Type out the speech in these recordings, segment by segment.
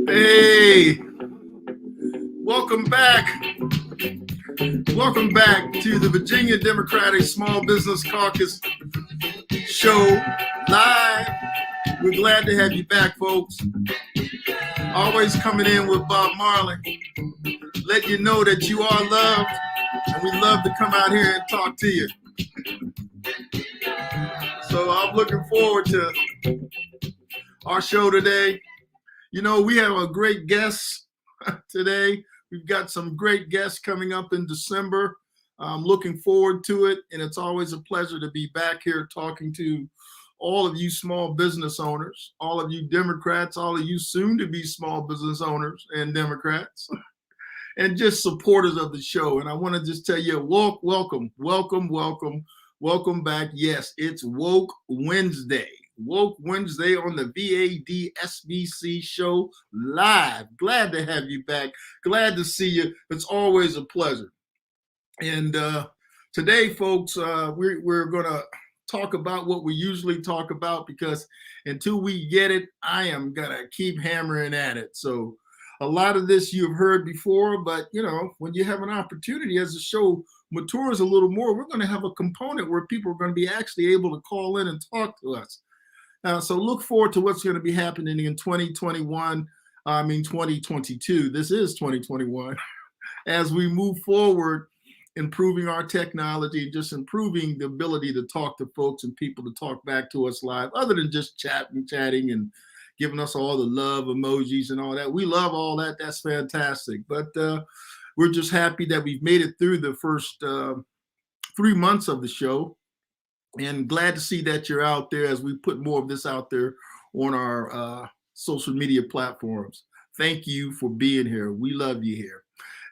Hey, welcome back. Welcome back to the Virginia Democratic Small Business Caucus show live. We're glad to have you back, folks. Always coming in with Bob Marley. Let you know that you are loved, and we love to come out here and talk to you. So I'm looking forward to our show today. You know, we have a great guest today. We've got some great guests coming up in December. I'm looking forward to it, and it's always a pleasure to be back here talking to all of you small business owners, all of you Democrats, all of you soon-to-be small business owners and Democrats, and just supporters of the show. And I want to just tell you, welcome back. Yes, it's Woke Wednesday. Woke Wednesday on the VADSBC show live. Glad to have you back. Glad to see you. It's always a pleasure. And today, folks, we're going to talk about what we usually talk about, because until we get it, I am going to keep hammering at it. So a lot of this you've heard before, but, you know, when you have an opportunity as the show matures a little more, we're going to have a component where people are going to be actually able to call in and talk to us. So look forward to what's going to be happening in 2022. This is 2021. As we move forward, improving our technology, just improving the ability to talk to folks and people to talk back to us live, other than just chatting and giving us all the love emojis and all that. We love all that. That's fantastic. But we're just happy that we've made it through the first 3 months of the show. And glad to see that you're out there as we put more of this out there on our social media platforms. Thank you for being here. We love you here.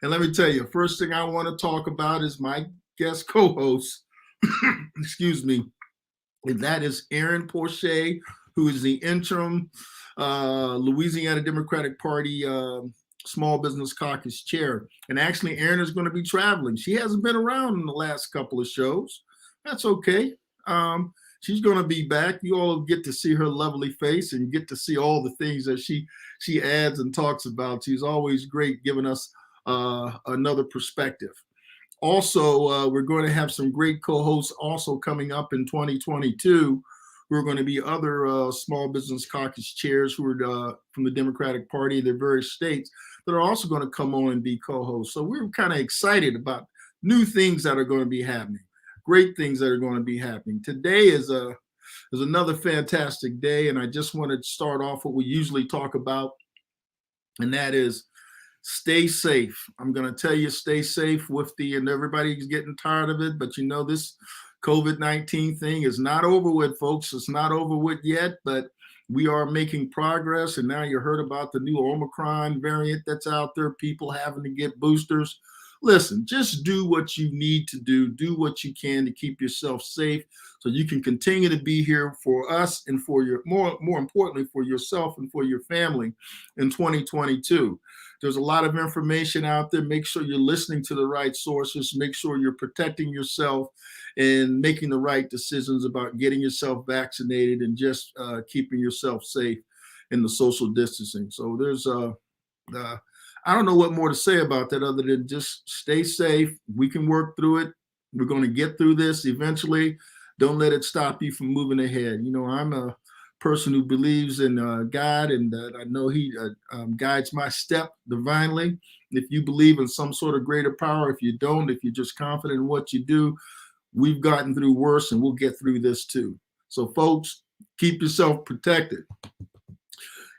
And let me tell you, first thing I want to talk about is my guest co-host, excuse me, and that is Aaron Porcher, who is the interim Louisiana Democratic Party Small Business Caucus chair. And actually, Aaron is going to be traveling. She hasn't been around in the last couple of shows. That's okay. She's going to be back. You all get to see her lovely face and get to see all the things that she adds and talks about. She's always great giving us another perspective. Also, we're going to have some great co-hosts also coming up in 2022. We're going to be other small business caucus chairs who are from the Democratic Party in their various states that are also going to come on and be co-hosts. So we're kind of excited about new things that are going to be happening. Great things that are going to be happening. Today is another fantastic day, and I just want to start off what we usually talk about, and that is stay safe. I'm going to tell you, stay safe and everybody's getting tired of it, but you know, this COVID-19 thing is not over with, folks. It's not over with yet, but we are making progress, and now you heard about the new Omicron variant that's out there, people having to get boosters. Listen, just do what you need to do. Do what you can to keep yourself safe so you can continue to be here for us and for your, more importantly, for yourself and for your family in 2022. There's a lot of information out there. Make sure you're listening to the right sources. Make sure you're protecting yourself and making the right decisions about getting yourself vaccinated and just keeping yourself safe in the social distancing. So there's I don't know what more to say about that other than just stay safe. We can work through it. We're going to get through this eventually. Don't let it stop you from moving ahead. You know, I'm a person who believes in God, and I know he guides my step divinely. If you believe in some sort of greater power, if you don't, if you're just confident in what you do, we've gotten through worse, and we'll get through this too. So folks, keep yourself protected.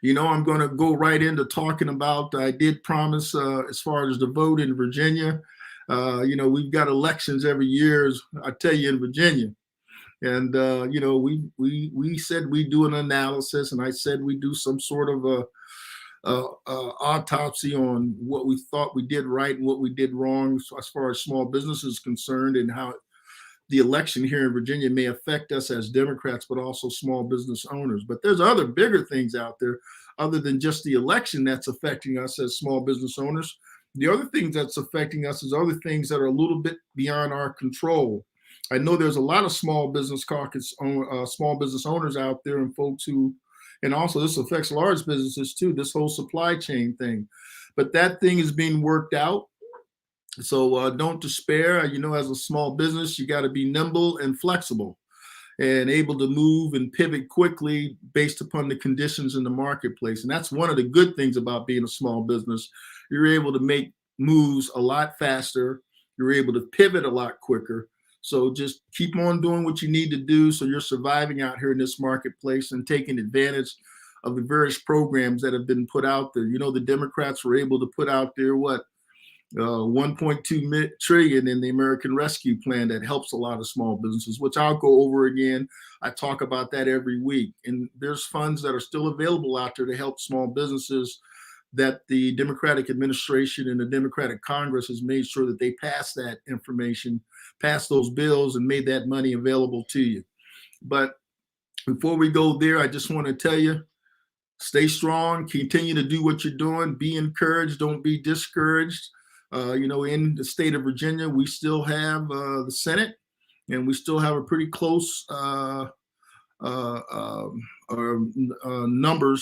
You know, I'm going to go right into talking about, I did promise as far as the vote in Virginia. You know, we've got elections every year, I tell you, in Virginia. And, you know, we said we do an analysis, and I said we do some sort of autopsy on what we thought we did right and what we did wrong as far as small business is concerned, and how the election here in Virginia may affect us as Democrats, but also small business owners. But there's other bigger things out there other than just the election that's affecting us as small business owners. The other thing that's affecting us is other things that are a little bit beyond our control. I know there's a lot of small business owners out there, and folks who And also this affects large businesses too, this whole supply chain thing. But that thing is being worked out. So don't despair. As a small business, you got to be nimble and flexible and able to move and pivot quickly based upon the conditions in the marketplace. And that's one of the good things about being a small business. You're able to make moves a lot faster. You're able to pivot a lot quicker. So just keep on doing what you need to do so you're surviving out here in this marketplace and taking advantage of the various programs that have been put out there. The Democrats were able to put out there 1.2 trillion in the American Rescue Plan that helps a lot of small businesses, which I'll go over again. I talk about that every week. And there's funds that are still available out there to help small businesses that the Democratic administration and the Democratic Congress has made sure that they pass that information, pass those bills, and made that money available to you. But before we go there, I just want to tell you, stay strong, continue to do what you're doing, be encouraged, don't be discouraged. In the state of Virginia, we still have the Senate, and we still have a pretty close numbers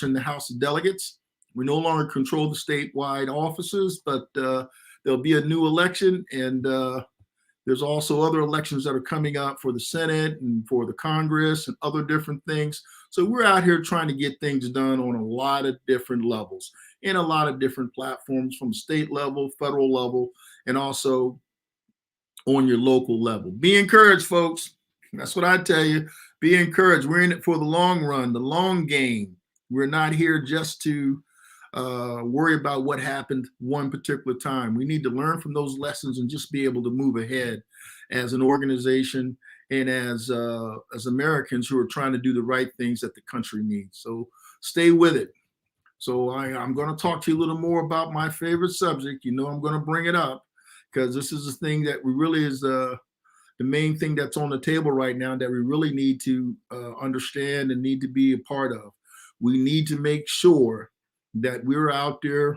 in the House of Delegates. We no longer control the statewide offices, but there'll be a new election, and there's also other elections that are coming up for the Senate and for the Congress and other different things. So we're out here trying to get things done on a lot of different levels, in a lot of different platforms, from state level, federal level, and also on your local level. Be encouraged, folks. That's what I tell you. Be encouraged. We're in it for the long run, the long game. We're not here just to worry about what happened one particular time. We need to learn from those lessons and just be able to move ahead as an organization and as Americans who are trying to do the right things that the country needs. So stay with it. So I'm going to talk to you a little more about my favorite subject. I'm going to bring it up because this is the thing that we really is the main thing that's on the table right now that we really need to understand and need to be a part of. We need to make sure that we're out there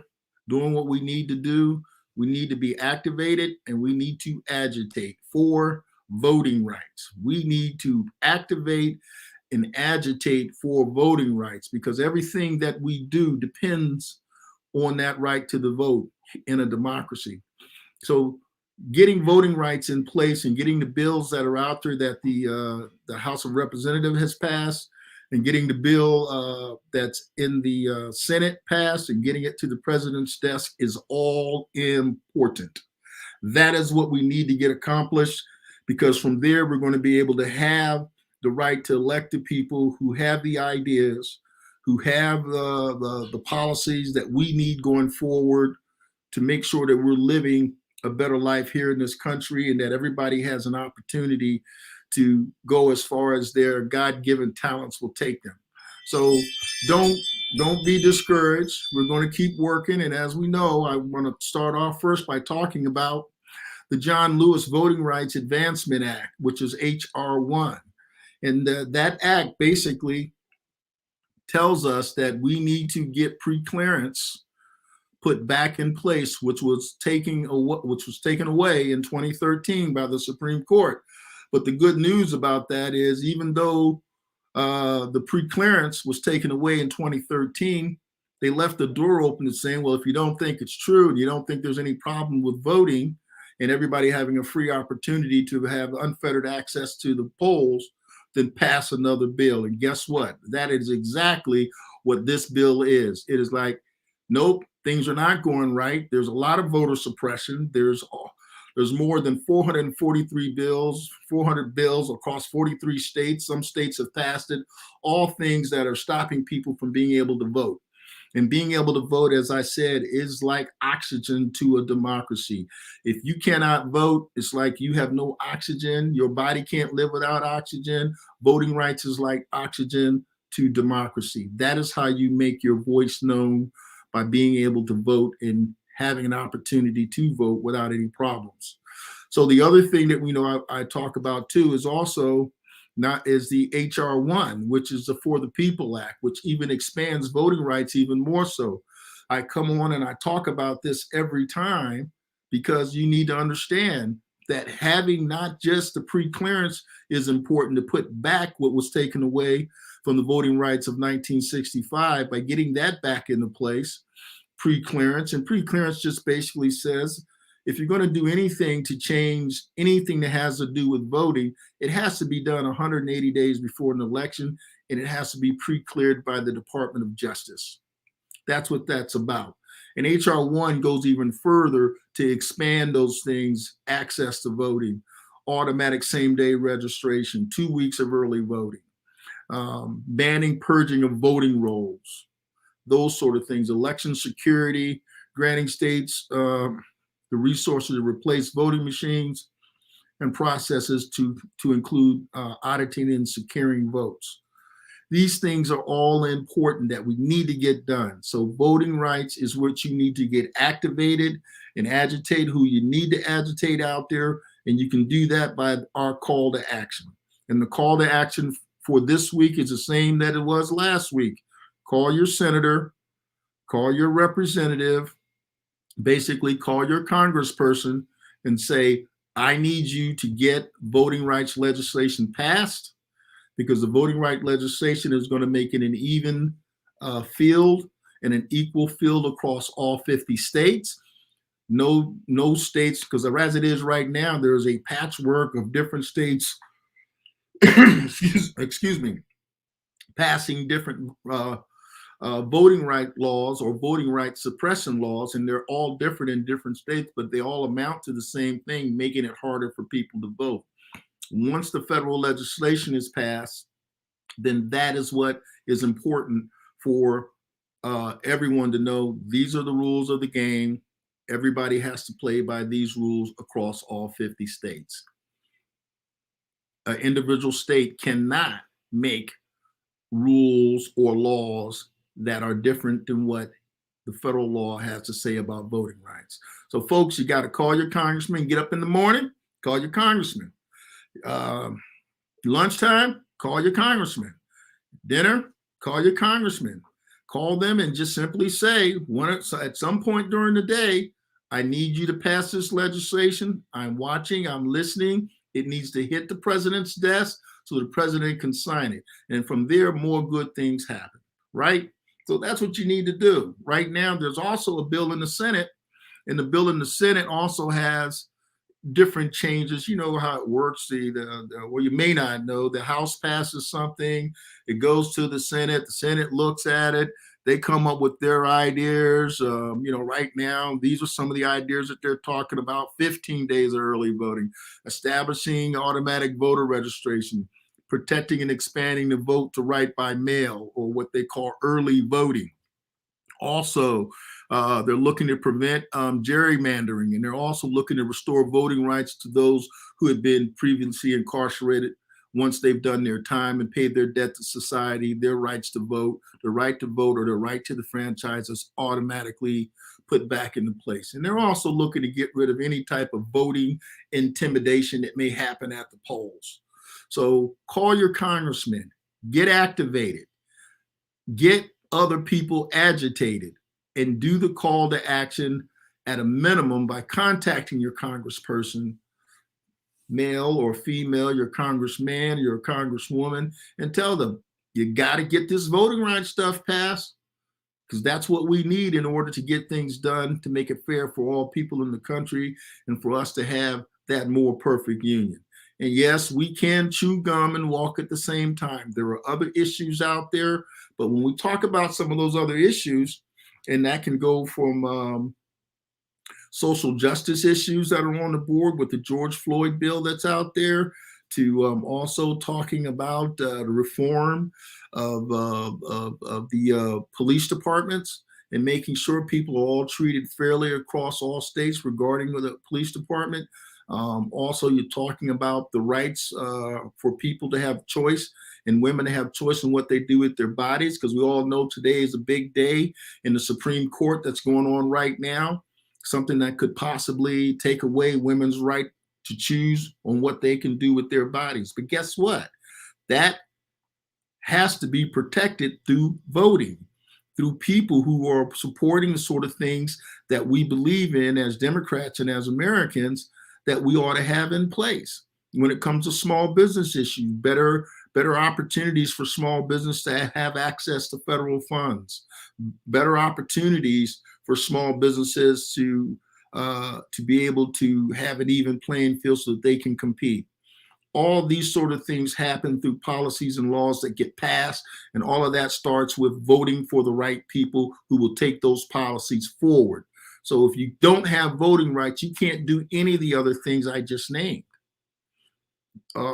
doing what we need to do. We need to be activated, and we need to agitate for voting rights. We need to activate and agitate for voting rights, because everything that we do depends on that right to the vote in a democracy. So getting voting rights in place and getting the bills that are out there that the House of Representatives has passed, and getting the bill that's in the Senate passed and getting it to the president's desk is all important. That is what we need to get accomplished, because from there, we're going to be able to have the right to elect the people who have the ideas, who have the policies that we need going forward to make sure that we're living a better life here in this country, and that everybody has an opportunity to go as far as their God-given talents will take them. So don't be discouraged. We're going to keep working. And as we know, I want to start off first by talking about the John Lewis Voting Rights Advancement Act, which is H.R. 1. And that act basically tells us that we need to get pre-clearance put back in place, which was taken away in 2013 by the Supreme Court. But the good news about that is, even though the pre-clearance was taken away in 2013, they left the door open to saying, well, if you don't think it's true and you don't think there's any problem with voting and everybody having a free opportunity to have unfettered access to the polls, then pass another bill. And guess what? That is exactly what this bill is. It is like, nope, things are not going right. There's a lot of voter suppression. There's more than 443 bills, 400 bills across 43 states. Some states have passed it, all things that are stopping people from being able to vote. And being able to vote, as I said, is like oxygen to a democracy. If you cannot vote, it's like you have no oxygen. Your body can't live without oxygen. Voting rights is like oxygen to democracy. That is how you make your voice known, by being able to vote and having an opportunity to vote without any problems. So the other thing that we know I talk about too is also is the H.R. 1, which is the For the People Act, which even expands voting rights even more so. I come on and I talk about this every time, because you need to understand that having not just the pre-clearance is important to put back what was taken away from the Voting Rights of 1965 by getting that back into place, pre-clearance. And pre-clearance just basically says, if you're going to do anything to change anything that has to do with voting, it has to be done 180 days before an election, and it has to be pre-cleared by the Department of Justice. That's what that's about. And HR 1 goes even further to expand those things: access to voting, automatic same-day registration, 2 weeks of early voting, banning purging of voting rolls, those sort of things, election security, granting states the resources to replace voting machines, and processes to include auditing and securing votes. These things are all important that we need to get done. So voting rights is what you need to get activated and agitate who you need to agitate out there. And you can do that by our call to action. And the call to action for this week is the same that it was last week. Call your senator, call your representative, basically call your congressperson and say, I need you to get voting rights legislation passed, because the voting right legislation is going to make it an even field and an equal field across all 50 states. No states, because as it is right now, there's a patchwork of different states, excuse me, passing different voting right laws or voting right suppression laws, and they're all different in different states, but they all amount to the same thing, making it harder for people to vote. Once the federal legislation is passed, then that is what is important for everyone to know. These are the rules of the game. Everybody has to play by these rules across all 50 states. An individual state cannot make rules or laws that are different than what the federal law has to say about voting rights. So folks, you got to call your congressman. Get up in the morning, call your congressman. Lunchtime, call your congressman. Dinner, call your congressman. Call them and just simply say, at some point during the day, I need you to pass this legislation. I'm watching, I'm listening. It needs to hit the president's desk so the president can sign it. And from there, more good things happen, right? So that's what you need to do. Right now, there's also a bill in the Senate, and the bill in the Senate also has different changes. You know how it works. Well, you may not know, the House passes something, it goes to the Senate looks at it, they come up with their ideas. Right now, these are some of the ideas that they're talking about: 15 days of early voting, establishing automatic voter registration, protecting and expanding the vote to write by mail, or what they call early voting. Also, they're looking to prevent gerrymandering, and they're also looking to restore voting rights to those who had been previously incarcerated once they've done their time and paid their debt to society. Their rights to vote, the right to vote, or the right to the franchise is automatically put back into place. And they're also looking to get rid of any type of voting intimidation that may happen at the polls. So call your congressman, get activated, get other people agitated, and do the call to action at a minimum by contacting your congressperson, male or female, your congressman, your congresswoman, and tell them, you got to get this voting rights stuff passed, because that's what we need in order to get things done to make it fair for all people in the country and for us to have that more perfect union. And yes, we can chew gum and walk at the same time. There are other issues out there, but when we talk about some of those other issues, and that can go from social justice issues that are on the board with the George Floyd bill that's out there, to also talking about the reform of the police departments and making sure people are all treated fairly across all states regarding the police department. Also, you're talking about the rights for people to have choice and women to have choice in what they do with their bodies, because we all know today is a big day in the Supreme Court that's going on right now, something that could possibly take away women's right to choose on what they can do with their bodies. But guess what? That has to be protected through voting, through people who are supporting the sort of things that we believe in as Democrats and as Americans that we ought to have in place. When it comes to small business issues, better better opportunities for small business to have access to federal funds, better opportunities for small businesses to be able to have an even playing field so that they can compete. All these sort of things happen through policies and laws that get passed, and all of that starts with voting for the right people who will take those policies forward. So if you don't have voting rights, you can't do any of the other things I just named.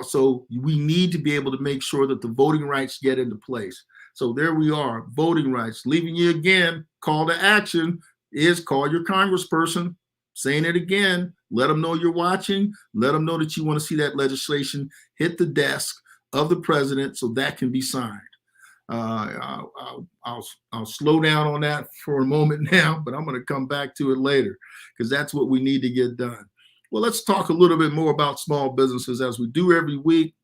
So we need to be able to make sure that the voting rights get into place. So there we are, voting rights. Leaving you again, call to action is call your congressperson. Saying it again, let them know you're watching. Let them know that you want to see that legislation hit the desk of the president so that can be signed. I'll slow down on that for a moment now, but I'm going to come back to it later because that's what we need to get done. Well, let's talk a little bit more about small businesses as we do every week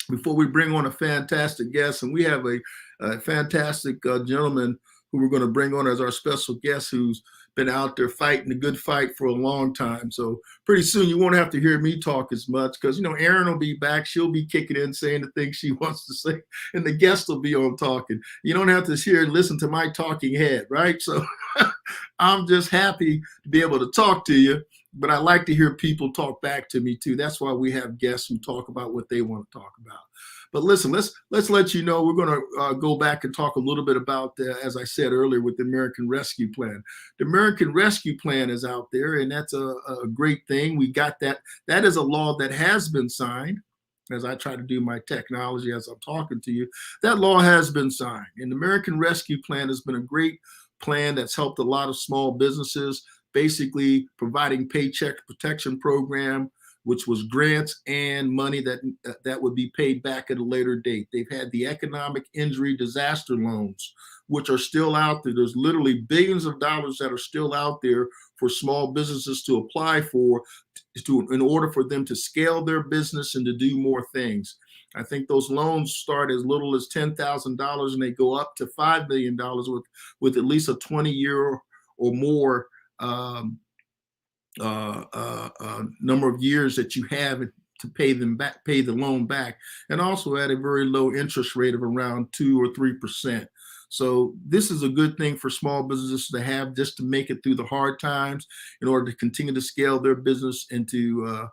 before we bring on a fantastic guest. And we have a fantastic gentleman who we're going to bring on as our special guest who's been out there fighting a good fight for a long time. So pretty soon you won't have to hear me talk as much because, you know, Erin will be back. She'll be kicking in, saying the things she wants to say, and the guest will be on talking. You don't have to hear and listen to my talking head, right? So I'm just happy to be able to talk to you, but I like to hear people talk back to me too. That's why we have guests who talk about what they want to talk about. But listen, let's let you know, we're going to go back and talk a little bit about, as I said earlier, with the American Rescue Plan. The American Rescue Plan is out there, and that's a great thing. We got that. That is a law that has been signed. As I try to do my technology as I'm talking to you, that law has been signed. And the American Rescue Plan has been a great plan that's helped a lot of small businesses, basically providing paycheck protection program, which was grants and money that would be paid back at a later date. They've had the economic injury disaster loans, which are still out there. There's literally billions of dollars that are still out there for small businesses to apply for in order for them to scale their business and to do more things. I think those loans start as little as $10,000 and they go up to $5 million with at least a 20-year or more number of years that you have to pay the loan back, and also at a very low interest rate of around 2 or 3%. So this is a good thing for small businesses to have, just to make it through the hard times in order to continue to scale their business and to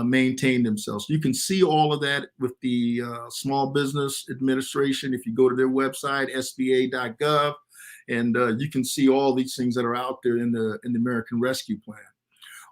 maintain themselves. You can see all of that with the Small Business Administration if you go to their website, sba.gov, and you can see all these things that are out there in the American Rescue Plan.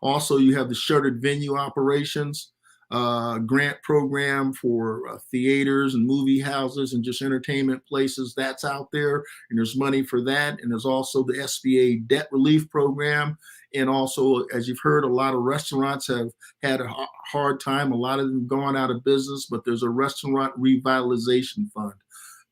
Also, you have the shuttered venue operations grant program for theaters and movie houses and just entertainment places. That's out there, and there's money for that. And there's also the SBA debt relief program. And also, as you've heard, a lot of restaurants have had a hard time. A lot of them gone out of business, but there's a restaurant revitalization fund.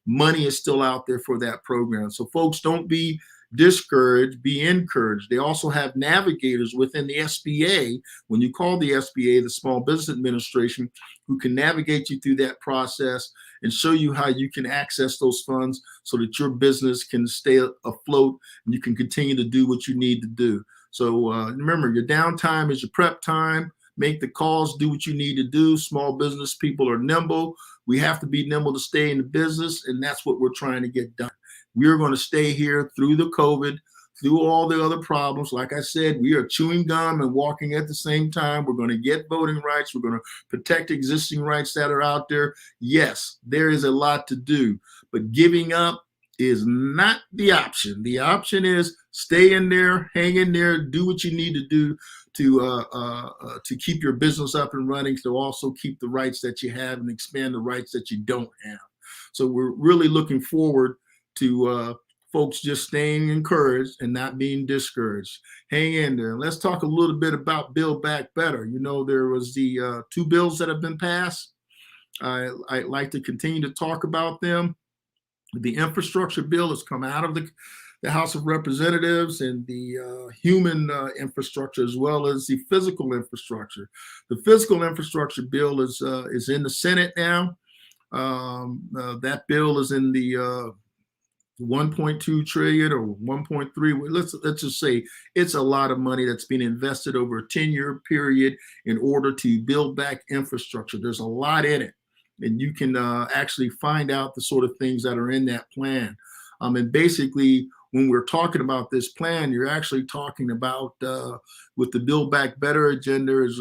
Money is still out there for that program. So folks, don't be discouraged, be encouraged. They also have navigators within the SBA. When you call the SBA, the Small Business Administration, who can navigate you through that process and show you how you can access those funds so that your business can stay afloat and you can continue to do what you need to do. So remember, your downtime is your prep time. Make the calls, do what you need to do. Small business people are nimble. We have to be nimble to stay in the business, and that's what we're trying to get done. We are going to stay here through the COVID, through all the other problems. Like I said, we are chewing gum and walking at the same time. We're going to get voting rights. We're going to protect existing rights that are out there. Yes, there is a lot to do, but giving up is not the option. The option is stay in there, hang in there, do what you need to do to keep your business up and running, to also keep the rights that you have and expand the rights that you don't have. So we're really looking forward to folks just staying encouraged and not being discouraged. Hang in there. Let's talk a little bit about Build Back Better. You know, there was the 2 bills that have been passed. I'd like to continue to talk about them. The infrastructure bill has come out of the House of Representatives, and the human infrastructure as well as the physical infrastructure. The physical infrastructure bill is in the Senate now. That bill is in the 1.2 trillion or 1.3. Let's just say it's a lot of money that's being invested over a 10-year period in order to build back infrastructure. There's a lot in it. and you can actually find out the sort of things that are in that plan. And basically, when we're talking about this plan, you're actually talking about with the Build Back Better agenda is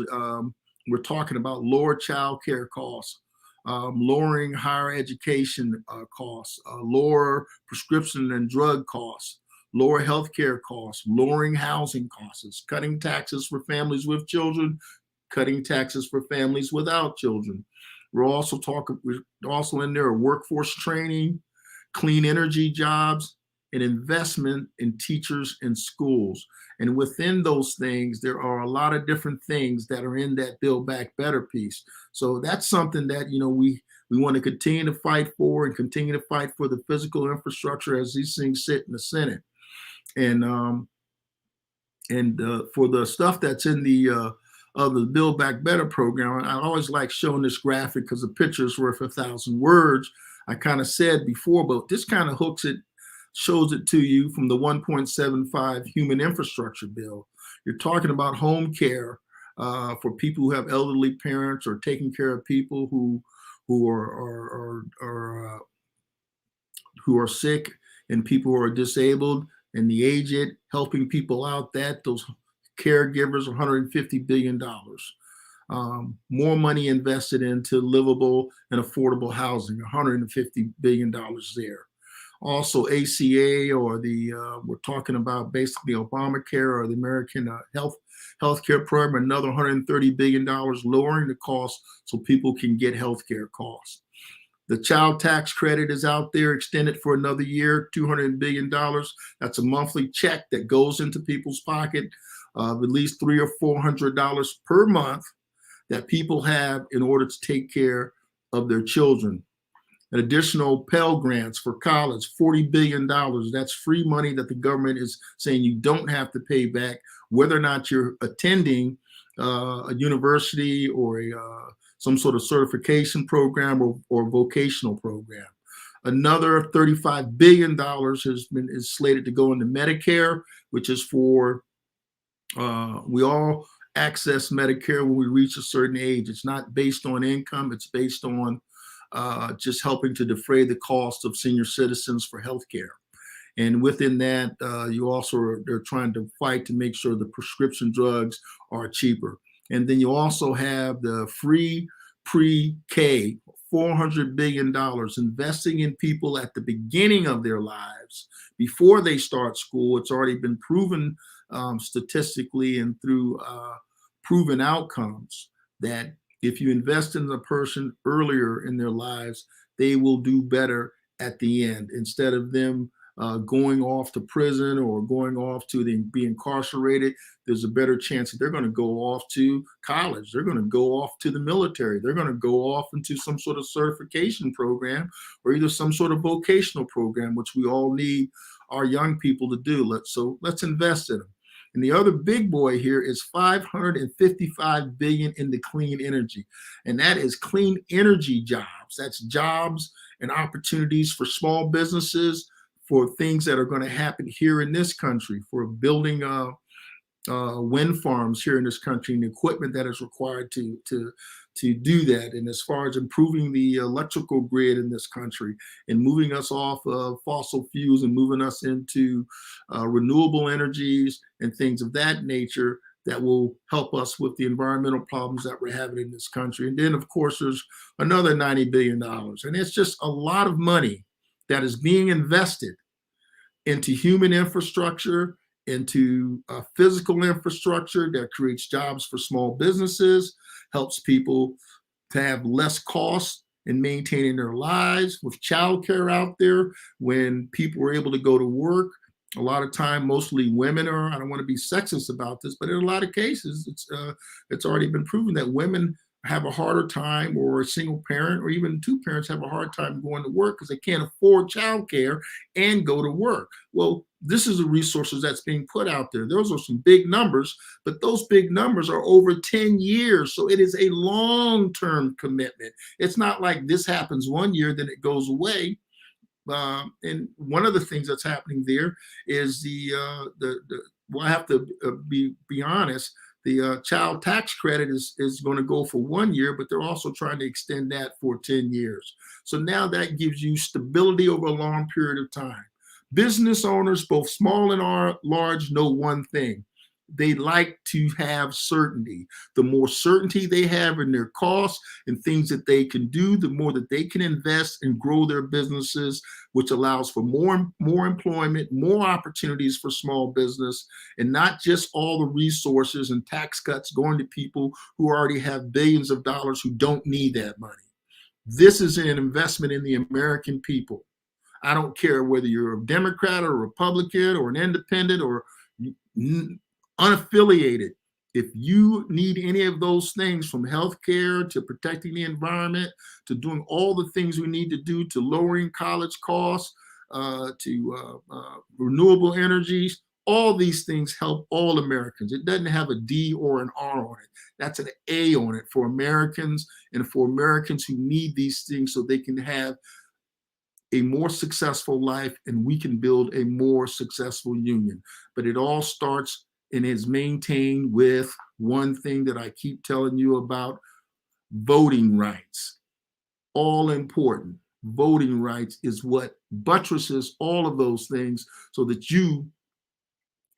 we're talking about lower child care costs, lowering higher education costs, lower prescription and drug costs, lower healthcare costs, lowering housing costs, cutting taxes for families with children, cutting taxes for families without children. We're also in there workforce training, clean energy jobs, and investment in teachers and schools. And within those things, there are a lot of different things that are in that Build Back Better piece. So that's something that, we want to continue to fight for, and continue to fight for the physical infrastructure as these things sit in the Senate. And for the stuff that's in the Build Back Better program, I always like showing this graphic because the picture is worth 1,000 words. I kind of said before, but this kind of shows it to you from the 1.75 human infrastructure bill. You're talking about home care for people who have elderly parents, or taking care of people who are sick, and people who are disabled, and the aged, helping people out. Those caregivers, $150 billion. More money invested into livable and affordable housing, $150 billion there. Also, ACA, or we're talking about basically Obamacare, or the American Healthcare Program, another $130 billion, lowering the cost so people can get healthcare costs. The child tax credit is out there, extended for another year, $200 billion. That's a monthly check that goes into people's pocket, at least $300 or $400 per month, that people have in order to take care of their children. An additional Pell Grants for college, $40 billion. That's free money that the government is saying you don't have to pay back, whether or not you're attending a university, or some sort of certification program, or vocational program. Another $35 billion is slated to go into Medicare, which is for, we all access Medicare when we reach a certain age. It's not based on income, it's based on just helping to defray the cost of senior citizens for healthcare. And within that, they're trying to fight to make sure the prescription drugs are cheaper. And then you also have the free pre-K, $400 billion, investing in people at the beginning of their lives before they start school. It's already been proven statistically and through proven outcomes that if you invest in a person earlier in their lives, they will do better at the end, instead of them going off to prison or going off to be incarcerated. There's a better chance that they're going to go off to college. They're going to go off to the military. They're going to go off into some sort of certification program, or either some sort of vocational program, which we all need our young people to do. Let's invest in them. And the other big boy here is $555 billion into clean energy. And that is clean energy jobs. That's jobs and opportunities for small businesses, for things that are going to happen here in this country, for building wind farms here in this country, and the equipment that is required to do that. And as far as improving the electrical grid in this country, and moving us off of fossil fuels and moving us into renewable energies and things of that nature, that will help us with the environmental problems that we're having in this country. And then, of course, there's another $90 billion. And it's just a lot of money that is being invested into human infrastructure, into physical infrastructure that creates jobs for small businesses, helps people to have less costs in maintaining their lives, with childcare out there. When people are able to go to work, a lot of time, mostly women are, I don't want to be sexist about this, but in a lot of cases, it's already been proven that women have a harder time, or a single parent, or even two parents have a hard time going to work because they can't afford childcare and go to work. Well, this is the resources that's being put out there. Those are some big numbers, but those big numbers are over 10 years. So it is a long-term commitment. It's not like this happens one year, then it goes away. And one of the things that's happening there is well, I have to be honest, The child tax credit is going to go for 1 year, but they're also trying to extend that for 10 years. So now that gives you stability over a long period of time. Business owners, both small and large, know one thing. They like to have certainty. The more certainty they have in their costs and things that they can do, the more that they can invest and grow their businesses, which allows for more employment, more opportunities for small business, and not just all the resources and tax cuts going to people who already have billions of dollars who don't need that money. This is an investment in the American people. I don't care whether you're a Democrat or a Republican or an independent or unaffiliated. If you need any of those things, from healthcare to protecting the environment to doing all the things we need to do to lowering college costs, to renewable energies, all these things help all Americans. It doesn't have a D or an R on it. That's an A on it for Americans, and for Americans who need these things so they can have a more successful life and we can build a more successful union. But it all starts and is maintained with one thing that I keep telling you about: voting rights. All important. Voting rights is what buttresses all of those things so that you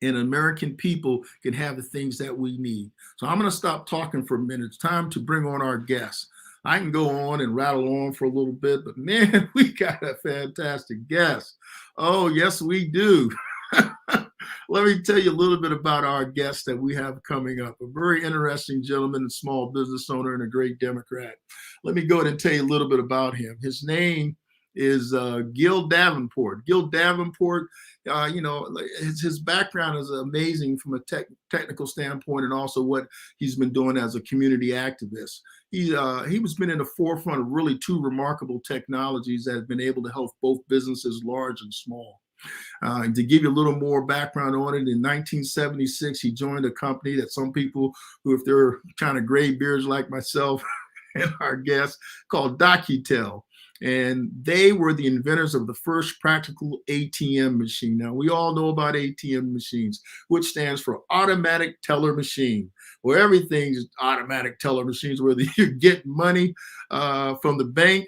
and American people can have the things that we need. So I'm going to stop talking for a minute. It's time to bring on our guests. I can go on and rattle on for a little bit, but man, we got a fantastic guest. Oh, yes, we do. Let me tell you a little bit about our guest that we have coming up. A very interesting gentleman, a small business owner, and a great Democrat. Let me go ahead and tell you a little bit about him. His name is Gil Davenport. Gil Davenport, his background is amazing from a technical standpoint, and also what he's been doing as a community activist. He was been in the forefront of really two remarkable technologies that have been able to help both businesses large and small. And to give you a little more background on it, in 1976, he joined a company that some people who, if they're kind of gray beards like myself and our guests, called Docutel. And they were the inventors of the first practical ATM machine. Now, we all know about ATM machines, which stands for automatic teller machine, where everything's automatic teller machines, whether you get money from the bank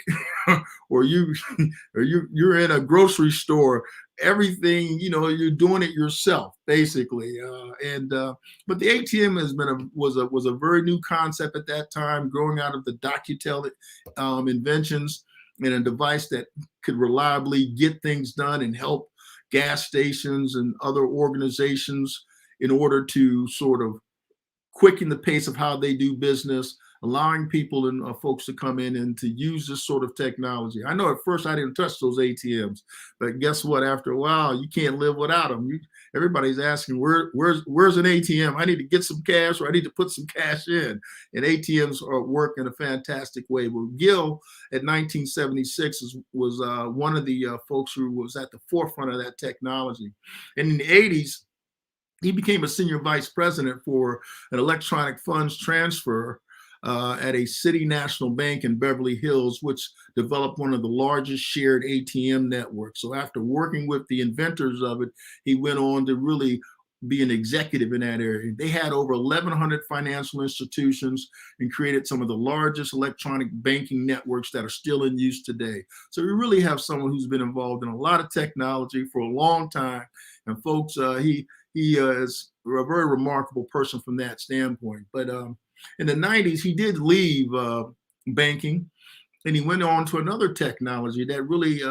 or you're in a grocery store. Everything, you're doing it yourself, basically. But the ATM was a very new concept at that time, growing out of the Docutel inventions, and a device that could reliably get things done and help gas stations and other organizations in order to sort of quicken the pace of how they do business, allowing people and folks to come in and to use this sort of technology. I know at first I didn't touch those ATMs, but guess what? After a while, you can't live without them. Everybody's asking, where's an ATM? I need to get some cash, or I need to put some cash in. And ATMs work in a fantastic way. Well, Gil at 1976 was one of the folks who was at the forefront of that technology. And in the 80s, he became a senior vice president for an electronic funds transfer at a City National Bank in Beverly Hills, which developed one of the largest shared ATM networks. So after working with the inventors of it, he went on to really be an executive in that area. They had over 1,100 financial institutions and created some of the largest electronic banking networks that are still in use today. So we really have someone who's been involved in a lot of technology for a long time. And folks, he is a very remarkable person from that standpoint. But in the 90s, he did leave banking, and he went on to another technology that really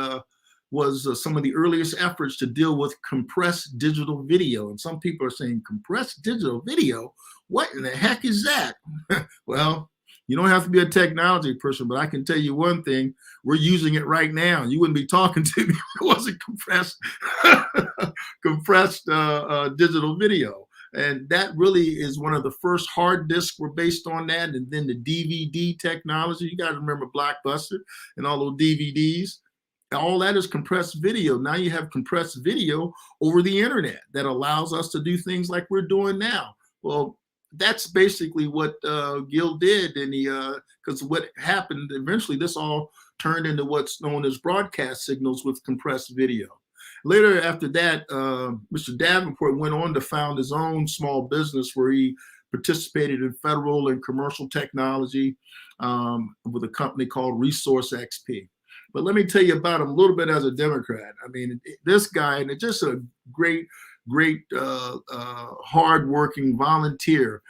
was some of the earliest efforts to deal with compressed digital video. And some people are saying, compressed digital video? What in the heck is that? Well, you don't have to be a technology person, but I can tell you one thing: we're using it right now. You wouldn't be talking to me if it wasn't compressed digital video. And that really is one of the first hard disks were based on that. And then the DVD technology. You got to remember Blockbuster and all those DVDs. All that is compressed video. Now you have compressed video over the internet that allows us to do things like we're doing now. Well, that's basically what Gil did. And because what happened eventually, this all turned into what's known as broadcast signals with compressed video. Later, after that, Mr. Davenport went on to found his own small business where he participated in federal and commercial technology with a company called Resource XP. But let me tell you about him a little bit as a Democrat. I mean, this guy, and it's just a great, hardworking volunteer.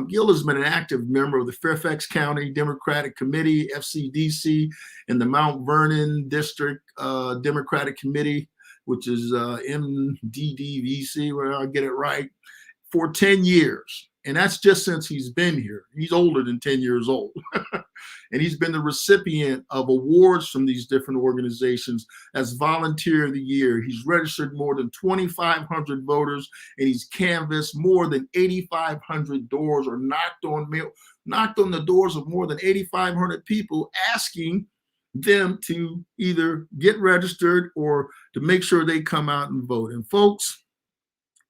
Gil has been an active member of the Fairfax County Democratic Committee, FCDC, and the Mount Vernon District Democratic Committee, which is MDDVC, where I get it right, for 10 years. And that's just since he's been here. He's older than 10 years old. And he's been the recipient of awards from these different organizations as Volunteer of the Year. He's registered more than 2,500 voters, and he's canvassed more than 8,500 doors, or knocked on the doors of more than 8,500 people, asking them to either get registered or to make sure they come out and vote. And folks,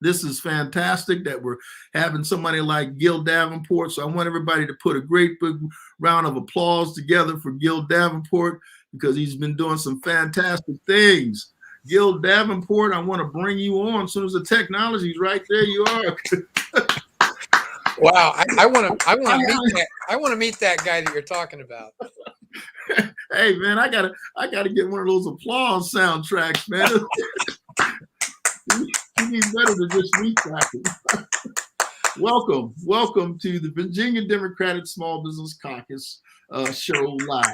this is fantastic that we're having somebody like Gil Davenport. So I want everybody to put a great big round of applause together for Gil Davenport, because he's been doing some fantastic things. Gil Davenport, I want to bring you on as soon as the technology's right. There you are. Wow, I want to meet that guy that you're talking about. Hey man, I gotta get one of those applause soundtracks, man. You need better than just retracking. Welcome to the Virginia Democratic Small Business Caucus show live.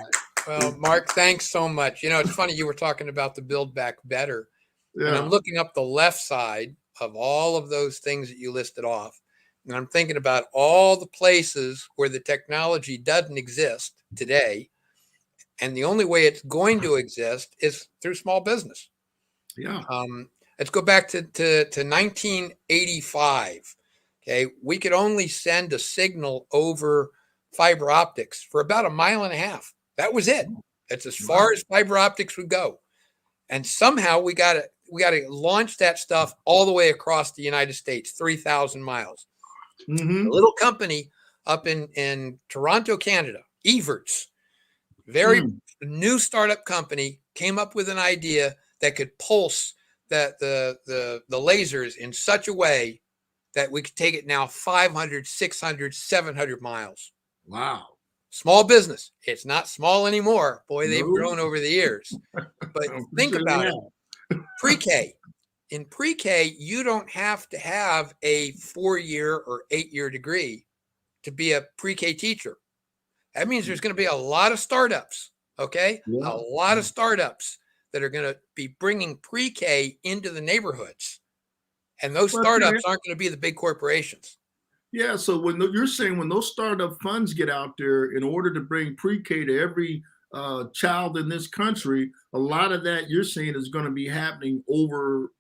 Well, Mark, thanks so much. You know, it's funny, you were talking about the Build Back Better. Yeah. And I'm looking up the left side of all of those things that you listed off. And I'm thinking about all the places where the technology doesn't exist today. And the only way it's going to exist is through small business. Yeah. Let's go back to 1985. Okay. We could only send a signal over fiber optics for about 1.5 miles. That was it. That's as far as fiber optics would go. And somehow we got to launch that stuff all the way across the United States, 3,000 miles. Mm-hmm. A little company up in Toronto, Canada, Everts, very new startup company, came up with an idea that could pulse the lasers in such a way that we could take it now 500, 600, 700 miles. Wow. Small business. It's not small anymore. Boy, they've grown over the years. But think about it. Pre-K. In pre-K, you don't have to have a 4-year or 8-year degree to be a pre-K teacher. That means there's going to be a lot of startups, okay? Yeah. A lot of startups that are going to be bringing pre-K into the neighborhoods. And those startups aren't going to be the big corporations. Yeah, so when you're saying when those startup funds get out there, in order to bring pre-K to every child in this country, a lot of that you're saying is going to be happening over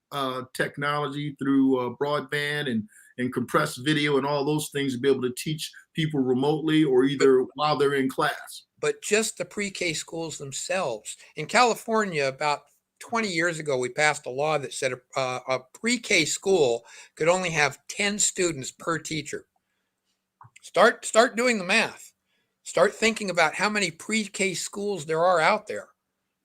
technology through broadband and compressed video and all those things, to be able to teach people remotely or either while they're in class. But just the pre-K schools themselves. In California, about 20 years ago, we passed a law that said a pre-K school could only have 10 students per teacher. Start doing the math. Start thinking about how many pre-K schools there are out there.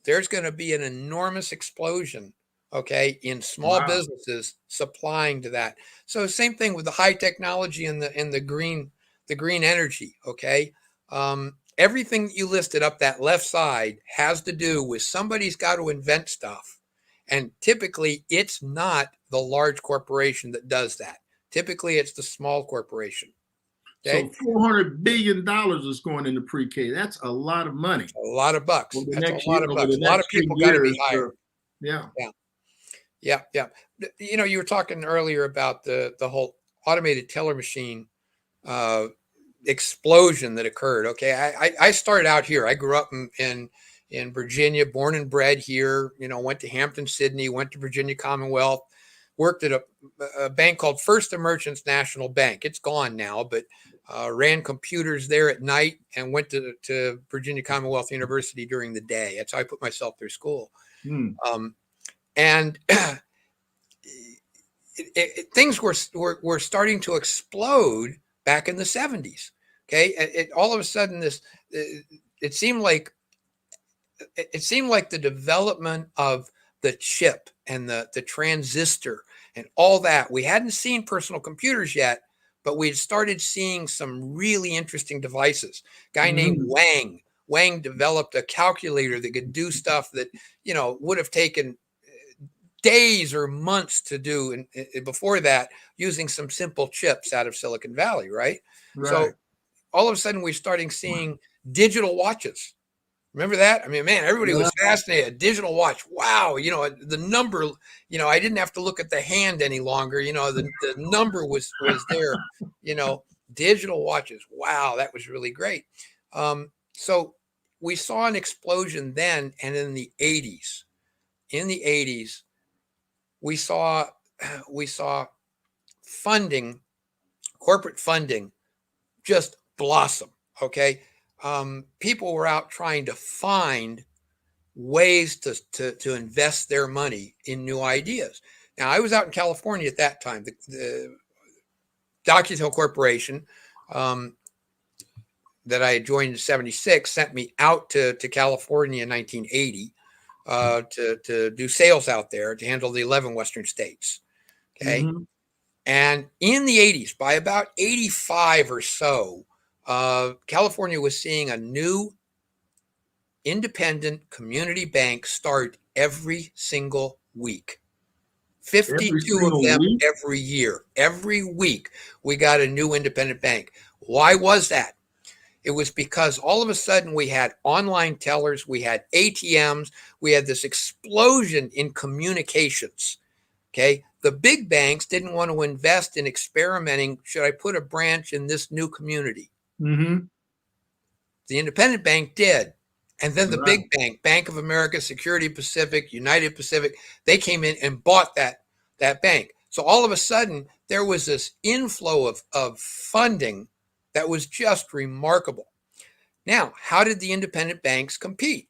There's going to be an enormous explosion, okay, in small businesses supplying to that. So same thing with the high technology and the green energy, okay? Everything that you listed up that left side has to do with somebody's got to invent stuff. And typically it's not the large corporation that does that. Typically it's the small corporation. Okay? So $400 billion is going into pre-K. That's a lot of money. A lot of bucks. That's a lot of bucks. A lot of people got to be hired. Yeah. You know, you were talking earlier about the whole automated teller machine explosion that occurred. Okay. I started out here. I grew up in Virginia, born and bred here, you know, went to Hampton, Sydney, went to Virginia Commonwealth, worked at a bank called First Merchants National Bank. It's gone now, but ran computers there at night and went to Virginia Commonwealth University during the day. That's how I put myself through school. And things were starting to explode back in the 70s. Okay. All of a sudden it seemed like the development of the chip and the transistor and all that. We hadn't seen personal computers yet, but we started seeing some really interesting devices. Guy named Mhm. Wang. Wang developed a calculator that could do stuff that, would have taken days or months to do and before that, using some simple chips out of Silicon Valley, right? Right. So all of a sudden we're starting seeing digital watches. Remember that? I mean, man, everybody Yeah. was fascinated. A digital watch. Wow. The number, I didn't have to look at the hand any longer. The number was there, you know, digital watches. Wow. That was really great. So we saw an explosion then. And in the 80s, we saw, we saw funding, corporate funding just blossom. Okay. People were out trying to find ways to invest their money in new ideas. Now, I was out in California at that time. The Docutel Corporation that I had joined in '76 sent me out to California in 1980 to do sales out there to handle the 11 Western states. Okay. Mhm. And in the 80s, by about 85 or so, California was seeing a new independent community bank start every single week. Every 52 of single them week. every year. Every week, we got a new independent bank. Why was that? It was because all of a sudden we had online tellers, we had ATMs, we had this explosion in communications. Okay. The big banks didn't want to invest in experimenting. Should I put a branch in this new community? Mhm. The independent bank did. And then the Right. big bank, Bank of America, Security Pacific, United Pacific, they came in and bought that bank. So all of a sudden, there was this inflow of funding that was just remarkable. Now, how did the independent banks compete?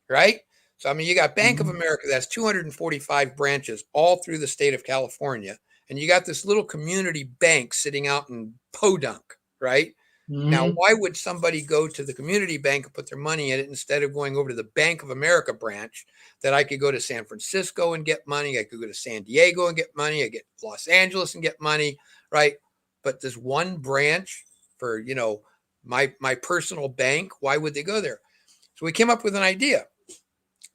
Right? So, I mean, you got Bank of Mhm. America that's 245 branches all through the state of California. And you got this little community bank sitting out in Podunk, right? Now, Mhm. why would somebody go to the community bank and put their money in it instead of going over to the Bank of America branch that I could go to San Francisco and get money? I could go to San Diego and get money. I get Los Angeles and get money, right? But there's one branch for, my personal bank. Why would they go there? So we came up with an idea.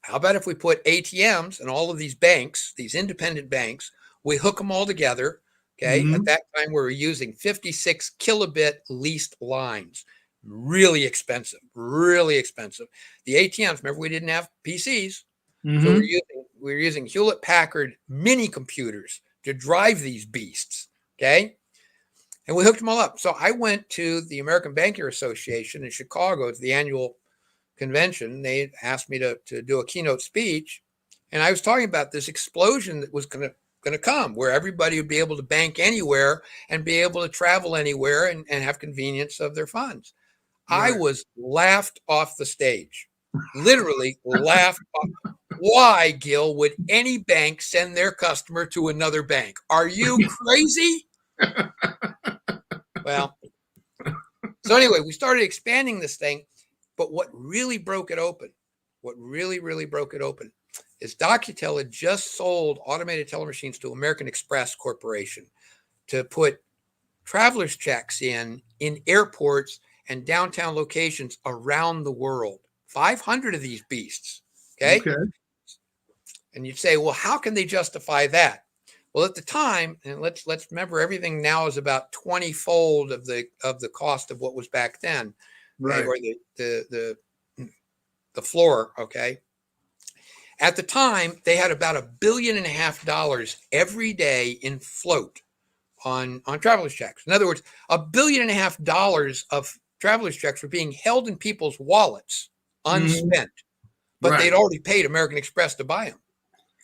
How about if we put ATMs in all of these banks, these independent banks, we hook them all together. Okay. At Mhm. that time, we were using 56 kilobit leased lines. Really expensive, really expensive. The ATMs, remember, we didn't have PCs. So Mhm. we're using Hewlett Packard mini computers to drive these beasts. Okay. And we hooked them all up. So I went to the American Banker Association in Chicago to the annual convention. They asked me to do a keynote speech, and I was talking about this explosion that was going to come, where everybody would be able to bank anywhere and be able to travel anywhere and have convenience of their funds. I Right. was laughed off the stage, literally laughed off. Why, Gil, would any bank send their customer to another bank? Are you crazy? Well, so anyway, we started expanding this thing, but what really broke it open, what really, really broke it open is Docutel had just sold automated teller machines to American Express Corporation to put traveler's checks in airports and downtown locations around the world. 500 of these beasts. Okay. Okay. And you'd say, well, how can they justify that? Well, at the time, and let's remember, everything now is about 20-fold of the cost of what was back then. Okay, Right. or the floor. Okay. At the time, they had about $1.5 billion every day in float on traveler's checks. In other words, $1.5 billion of traveler's checks were being held in people's wallets Mhm. unspent, but they'd Right. already paid American Express to buy them.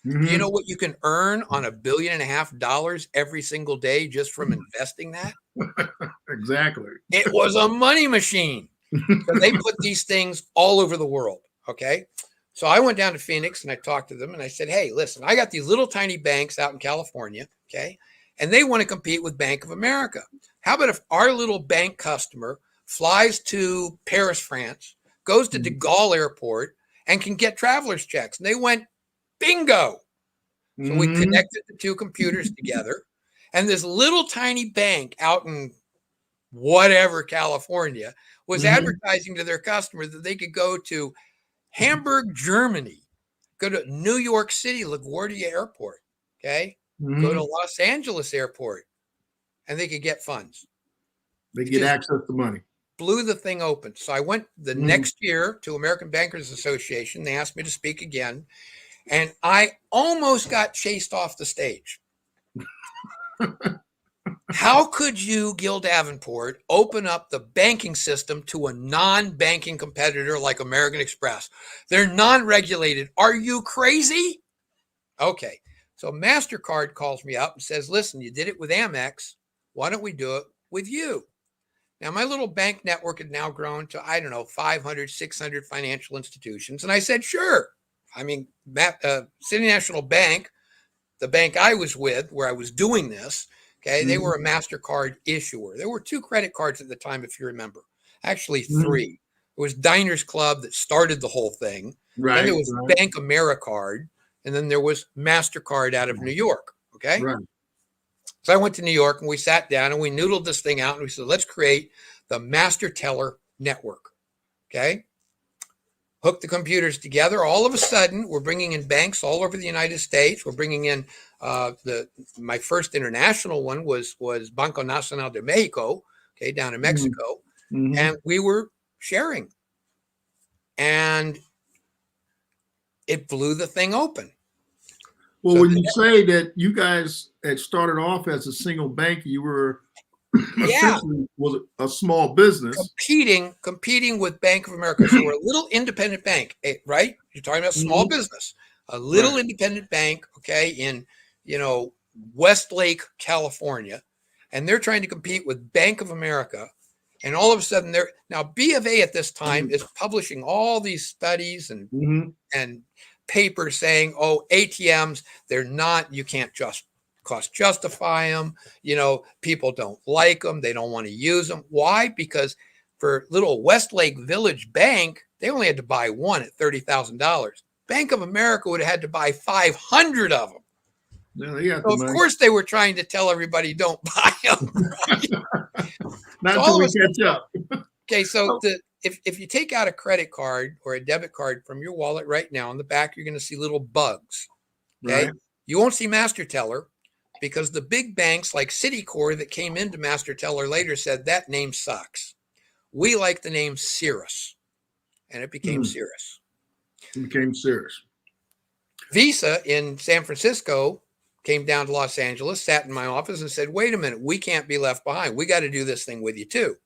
Do you know Mhm. what you can earn on $1.5 billion every single day just from investing that? Exactly. It was a money machine. So they put these things all over the world. Okay. So I went down to Phoenix and I talked to them and I said, hey, listen, I got these little tiny banks out in California. Okay. And they want to compete with Bank of America. How about if our little bank customer flies to Paris, France, goes to de Gaulle Airport and can get traveler's checks? And they went, bingo. So we Mhm. connected the two computers together. And this little tiny bank out in whatever, California, was advertising to their customers that they could go to Hamburg, Germany, go to New York City, LaGuardia Airport, okay? Go to Los Angeles Airport, and they could get funds. They get access to money. Blew the thing open. So I went the next year to American Bankers Association. They asked me to speak again, and I almost got chased off the stage. How could you, Gil Davenport, open up the banking system to a non-banking competitor like American Express? They're non-regulated. Are you crazy? Okay. So MasterCard calls me up and says, listen, you did it with Amex. Why don't we do it with you? Now, my little bank network had now grown to, I don't know, 500, 600 financial institutions. And I said, sure. I mean, City National Bank, the bank I was with where I was doing this, okay, they were a MasterCard issuer. There were 2 credit cards at the time, if you remember. Actually, 3. It was Diners Club that started the whole thing. Right. Then there was Bank AmeriCard. And then there was MasterCard out of New York. Okay. Right. So I went to New York and we sat down and we noodled this thing out and we said, let's create the Master Teller Network. Okay. Hook the computers together. All of a sudden, we're bringing in banks all over the United States. We're bringing in my first international one was Banco Nacional de Mexico, okay, down in Mexico. And we were sharing. And it blew the thing open. Well, so when you say that you guys had started off as a single bank, you were essentially was a small business competing with Bank of America. So we're a little independent bank, right? You're talking about small business, a little independent bank, okay, in Westlake, California, and they're trying to compete with Bank of America. And all of a sudden, now B of A at this time is publishing all these studies and papers saying, oh, ATMs, they're not, you can't just cost justify them. People don't like them. They don't want to use them. Why? Because for little Westlake Village Bank, they only had to buy one at $30,000. Bank of America would have had to buy 500 of them. Yeah, so of course, they were trying to tell everybody don't buy them. Right? Not until we catch up. Okay, so if you take out a credit card or a debit card from your wallet right now, on the back, you're going to see little bugs. Okay, right. You won't see Master Teller because the big banks like Citicorp that came into Master Teller later said that name sucks. We like the name Cirrus, and it became Cirrus. It became Cirrus. Visa in San Francisco came down to Los Angeles, sat in my office and said, wait a minute, we can't be left behind. We got to do this thing with you too.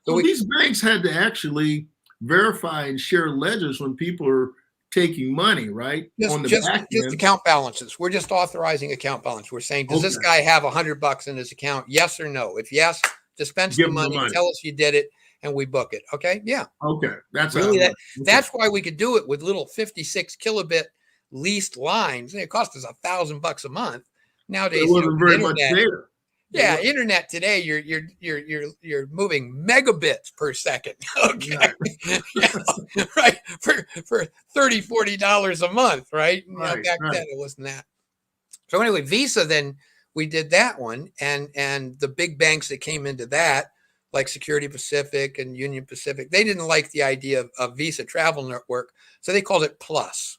So these banks had to actually verify and share ledgers when people are taking money, right? Just account balances. We're just authorizing account balance. We're saying, does this guy have $100 in his account? Yes or no? If yes, dispense the money, tell us you did it, and we book it. Okay. Yeah. Okay. That's really that's why we could do it with little 56 kilobit leased lines. It cost us $1,000 a month. Nowadays, it wasn't very much data. Yeah, internet today, you're moving megabits per second. Okay, right, for $30-$40 a month, right? Back then it wasn't that. So anyway, Visa, then we did that one, and the big banks that came into that, like Security Pacific and Union Pacific, they didn't like the idea of Visa Travel Network, so they called it Plus.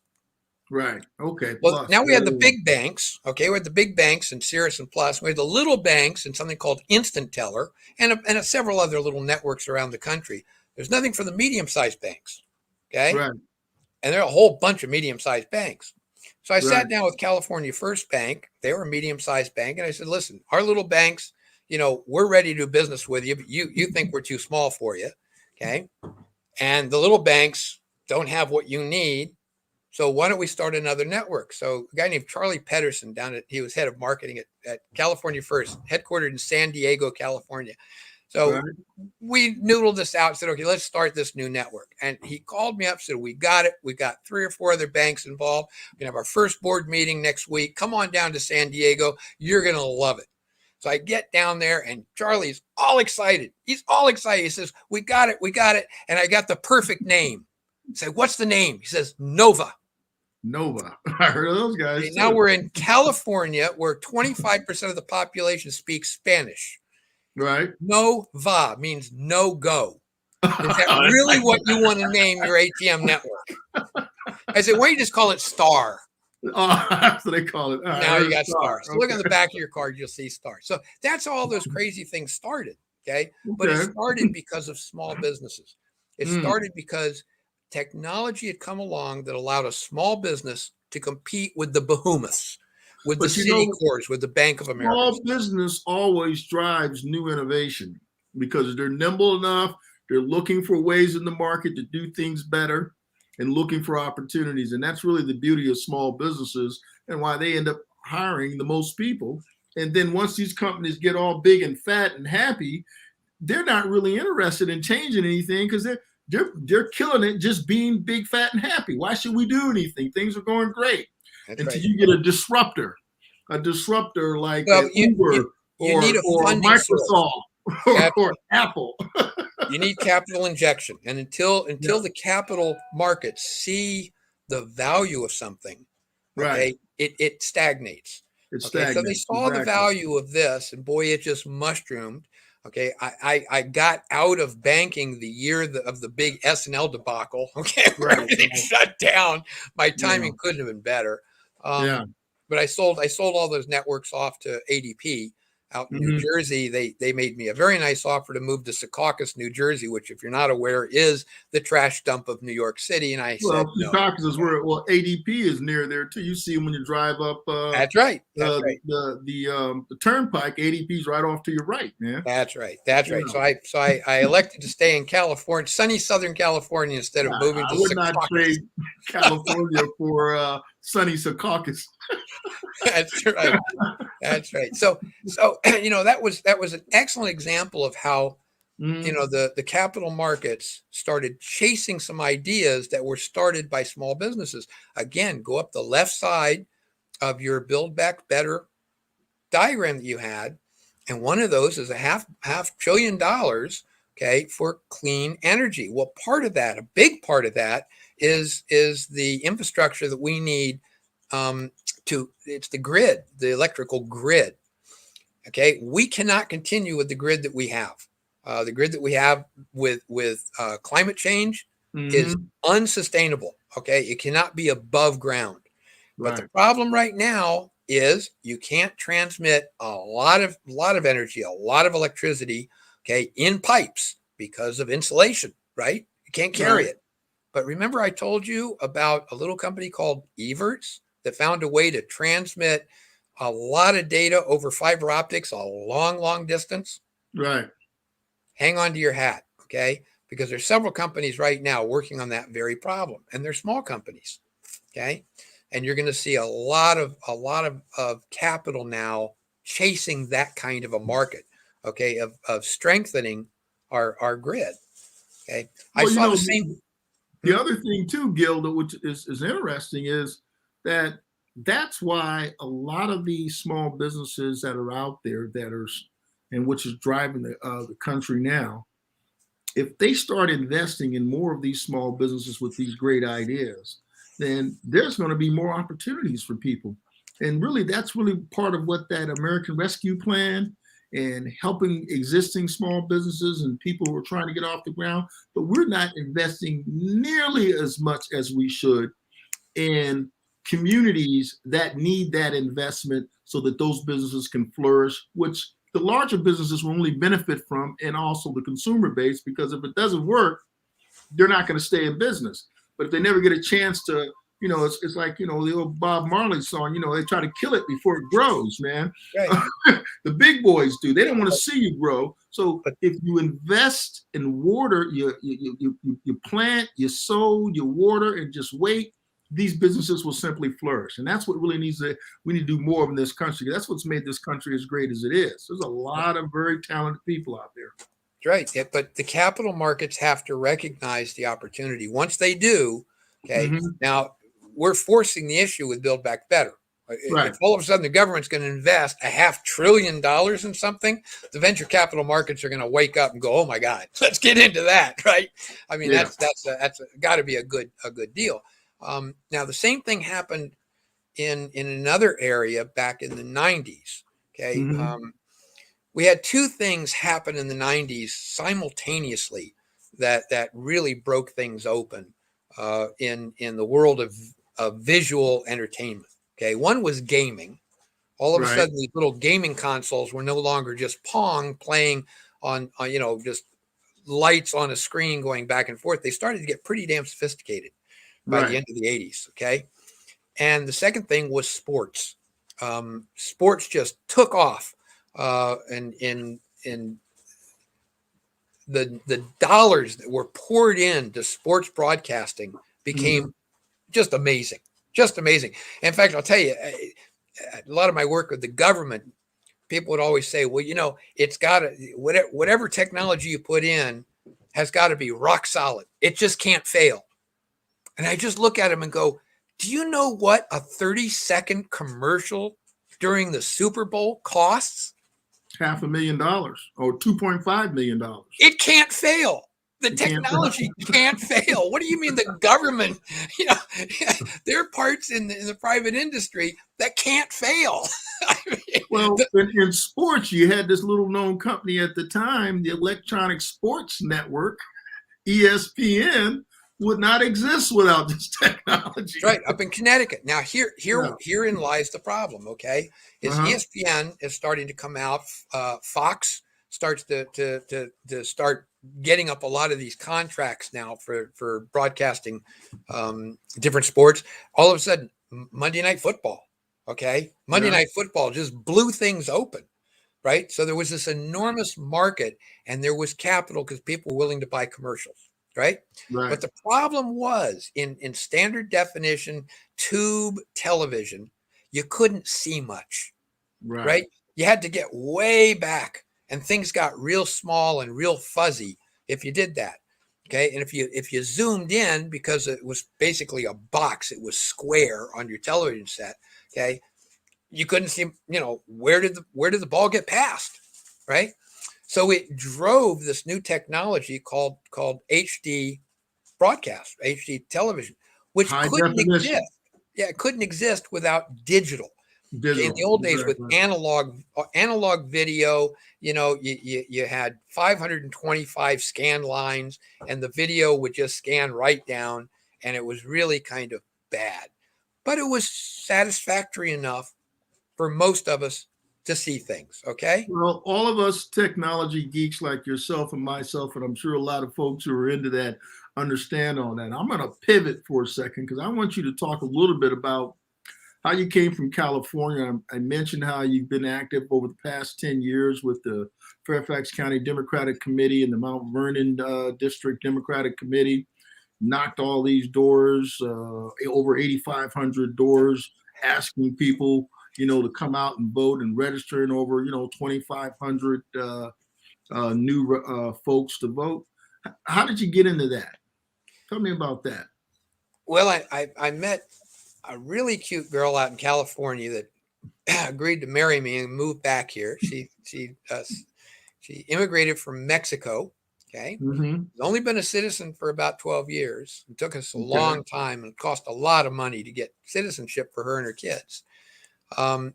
Right. Okay. Well, now we had the big banks. Okay, we had the big banks and Cirrus and Plus. We had the little banks and something called Instant Teller and several other little networks around the country. There's nothing for the medium-sized banks. Okay. Right. And there are a whole bunch of medium-sized banks. So I sat down with California First Bank. They were a medium-sized bank, and I said, "Listen, our little banks, we're ready to do business with you, but you think we're too small for you, okay? And the little banks don't have what you need." So why don't we start another network? So a guy named Charlie Pedersen he was head of marketing at California First, headquartered in San Diego, California. So we noodled this out and said, okay, let's start this new network. And he called me up, said, we got it. We got 3 or 4 other banks involved. We're going to have our first board meeting next week. Come on down to San Diego. You're going to love it. So I get down there and Charlie's all excited. He's all excited. He says, we got it. We got it. And I got the perfect name. I say, what's the name? He says, Nova. Nova. I heard of those guys. Okay, now we're in California, where 25% of the population speaks Spanish. Right. Nova means no go. Is that really what you want to name your ATM network? I said, why don't you just call it Star? Oh, that's what they call it. Now you got Star. So look Okay. on the back of your card, you'll see Star. So that's how all those crazy things started. Okay. But it started because of small businesses. It started because technology had come along that allowed a small business to compete with the behemoths, with the Citicorps, with the Bank of America. Small business always drives new innovation because they're nimble enough. They're looking for ways in the market to do things better and looking for opportunities. And that's really the beauty of small businesses and why they end up hiring the most people. And then once these companies get all big and fat and happy, they're not really interested in changing anything because they're killing it just being big, fat, and happy. Why should we do anything? Things are going great. That's until right. you get a disruptor like you Uber need a or Microsoft or Apple. You need capital injection. And until the capital markets see the value of something, okay, it stagnates. So they saw the value of this, and boy, it just mushroomed. Okay, I got out of banking the year of the big S&L debacle. Okay, where everything shut down. My timing couldn't have been better. But I sold all those networks off to ADP out in New Jersey. They made me a very nice offer to move to Secaucus, New Jersey, which, if you're not aware, is the trash dump of New York City. And I said, no. Secaucus is where ADP is near there too. You see them when you drive up. That's right. The turnpike. ADP's right off to your right, man. That's right. So I elected to stay in California, sunny Southern California, instead of moving to Secaucus. I would not trade California for sunny Secaucus. That's right. That's right. So that was an excellent example of how the capital markets started chasing some ideas that were started by small businesses. Again, go up the left side of your Build Back Better diagram that you had, and one of those is a half $500 billion, okay, for clean energy. Well, a big part of that is the infrastructure that we need. It's the grid, the electrical grid. Okay, we cannot continue with the grid that we have. The grid that we have with climate change is unsustainable. Okay, it cannot be above ground. But the problem right now is you can't transmit a lot of energy, a lot of electricity, okay, in pipes because of insulation. Right, you can't carry it. But remember, I told you about a little company called Evertz that found a way to transmit a lot of data over fiber optics a long distance. Right. Hang on to your hat, okay? Because there's several companies right now working on that very problem, and they're small companies, okay? And you're going to see a lot of capital now chasing that kind of a market, okay, of strengthening our grid, okay? Well, I saw the same. The other thing too, Gil, which is interesting, is that's why a lot of these small businesses that are out there and which is driving the country now, if they start investing in more of these small businesses with these great ideas, then there's going to be more opportunities for people. And really, that's really part of what that American Rescue Plan and helping existing small businesses and people who are trying to get off the ground. But we're not investing nearly as much as we should in communities that need that investment so that those businesses can flourish, which the larger businesses will only benefit from, and also the consumer base, because if it doesn't work, they're not going to stay in business. But if they never get a chance to, it's like, the old Bob Marley song, they try to kill it before it grows, man. Right. The big boys do. They don't want to see you grow. So if you invest in water, you plant, you sow, you water, and just wait, these businesses will simply flourish. And that's what really we need to do more of in this country. That's what's made this country as great as it is. There's a lot of very talented people out there. Right. Yeah, but the capital markets have to recognize the opportunity. Once they do, okay, now we're forcing the issue with Build Back Better. Right. If all of a sudden the government's going to invest $500 billion in something, the venture capital markets are going to wake up and go, "Oh my God, let's get into that!" Right? I mean, that's got to be a good deal. Now, the same thing happened in another area back in the 90s. Okay. We had two things happen in the 90s simultaneously that really broke things open in the world of visual entertainment. Okay. One was gaming. All of a sudden, these little gaming consoles were no longer just Pong playing on just lights on a screen going back and forth. They started to get pretty damn sophisticated by the end of the 80s. Okay. And the second thing was sports. Sports just took off. And the dollars that were poured into sports broadcasting became just amazing. Just amazing. In fact, I'll tell you, a lot of my work with the government, people would always say, well, it's got to, whatever technology you put in has got to be rock solid. It just can't fail. And I just look at them and go, do you know what a 30-second commercial during the Super Bowl costs? $500,000 or $2.5 million. It can't fail. The technology can't fail. What do you mean the government, there are parts in the private industry that can't fail. Well, in sports, you had this little known company at the time, the Electronic Sports Network, ESPN, would not exist without this technology. Right, up in Connecticut. Now, herein lies the problem, okay? Is ESPN is starting to come out. Fox starts to start getting up a lot of these contracts now for broadcasting different sports. All of a sudden, Monday Night Football, okay? Monday Night Football just blew things open, right? So there was this enormous market, and there was capital because people were willing to buy commercials, right? But the problem was in standard definition tube television, you couldn't see much, right? You had to get way back, and things got real small and real fuzzy if you did that. Okay. And if you zoomed in, because it was basically a box, it was square on your television set. Okay. You couldn't see, where did the ball get passed? Right. So it drove this new technology called HD broadcast, HD television, which couldn't exist. Yeah. It couldn't exist without digital. Okay, in the old days with analog video, you had 525 scan lines, and the video would just scan right down, and it was really kind of bad. But it was satisfactory enough for most of us to see things, okay? Well, all of us technology geeks like yourself and myself, and I'm sure a lot of folks who are into that understand all that. I'm going to pivot for a second because I want you to talk a little bit about how you came from California. I mentioned how you've been active over the past 10 years with the Fairfax County Democratic Committee and the Mount Vernon District Democratic Committee, knocked all these doors, over 8,500 doors, asking people, to come out and vote and register, and over, 2,500 new folks to vote. How did you get into that? Tell me about that. Well, I met a really cute girl out in California that agreed to marry me and move back here. She immigrated from Mexico. Okay. She's only been a citizen for about 12 years. It took us a long time and cost a lot of money to get citizenship for her and her kids. And